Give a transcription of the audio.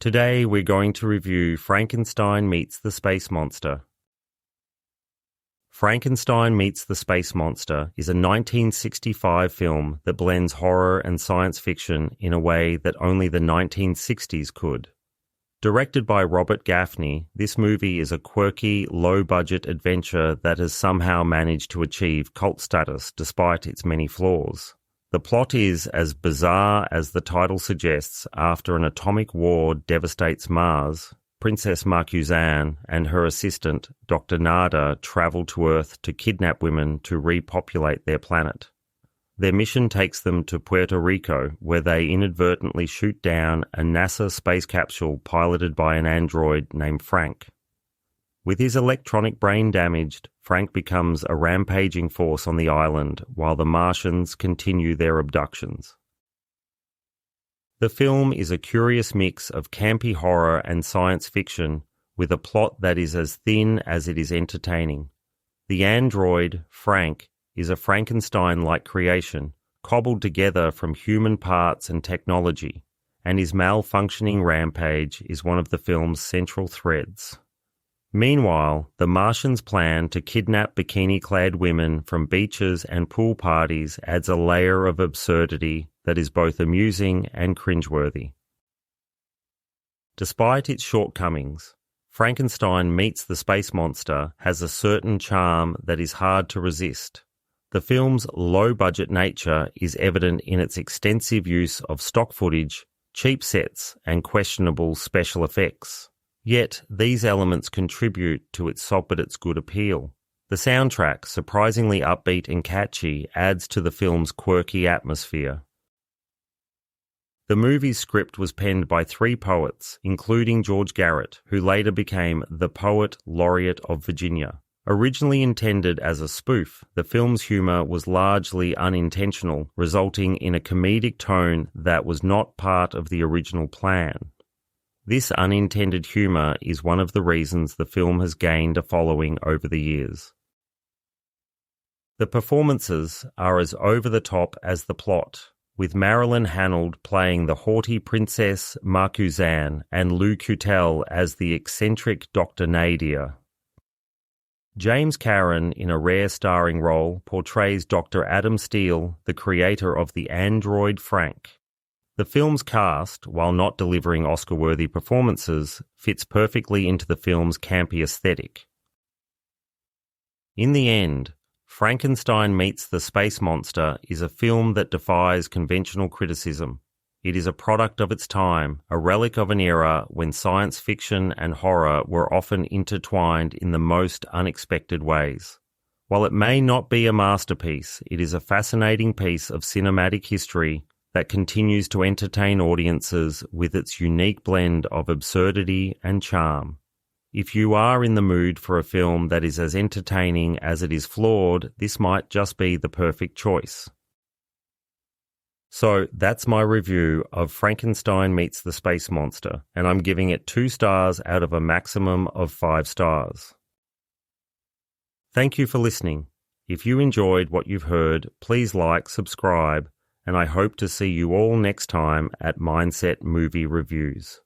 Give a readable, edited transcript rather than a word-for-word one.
Today we're going to review Frankenstein Meets the Space Monster. Frankenstein Meets the Space Monster is a 1965 film that blends horror and science fiction in a way that only the 1960s could. Directed by Robert Gaffney, this movie is a quirky, low-budget adventure that has somehow managed to achieve cult status despite its many flaws. The plot is as bizarre as the title suggests. After an atomic war devastates Mars, Princess Marcuzan and her assistant, Dr. Nada, travel to Earth to kidnap women to repopulate their planet. Their mission takes them to Puerto Rico, where they inadvertently shoot down a NASA space capsule piloted by an android named Frank. With his electronic brain damaged, Frank becomes a rampaging force on the island while the Martians continue their abductions. The film is a curious mix of campy horror and science fiction with a plot that is as thin as it is entertaining. The android, Frank, is a Frankenstein-like creation, cobbled together from human parts and technology, and his malfunctioning rampage is one of the film's central threads. Meanwhile, the Martians' plan to kidnap bikini-clad women from beaches and pool parties adds a layer of absurdity that is both amusing and cringeworthy. Despite its shortcomings, Frankenstein Meets the Space Monster has a certain charm that is hard to resist. The film's low-budget nature is evident in its extensive use of stock footage, cheap sets, and questionable special effects. Yet, these elements contribute to its sop but its good appeal. The soundtrack, surprisingly upbeat and catchy, adds to the film's quirky atmosphere. The movie's script was penned by 3 poets, including George Garrett, who later became the Poet Laureate of Virginia. Originally intended as a spoof, the film's humor was largely unintentional, resulting in a comedic tone that was not part of the original plan. This unintended humor is one of the reasons the film has gained a following over the years. The performances are as over-the-top as the plot, with Marilyn Hanold playing the haughty Princess Marcuzan and Cutell as the eccentric Dr. Nadia. James Karen, in a rare starring role, portrays Dr. Adam Steele, the creator of the android Frank. The film's cast, while not delivering Oscar-worthy performances, fits perfectly into the film's campy aesthetic. In the end, Frankenstein Meets the Space Monster is a film that defies conventional criticism. It is a product of its time, a relic of an era when science fiction and horror were often intertwined in the most unexpected ways. While it may not be a masterpiece, it is a fascinating piece of cinematic history that continues to entertain audiences with its unique blend of absurdity and charm. If you are in the mood for a film that is as entertaining as it is flawed, this might just be the perfect choice. So that's my review of Frankenstein Meets the Space Monster, and I'm giving it 2 stars out of a maximum of 5 stars. Thank you for listening. If you enjoyed what you've heard, please like, subscribe, and I hope to see you all next time at Mindset Movie Reviews.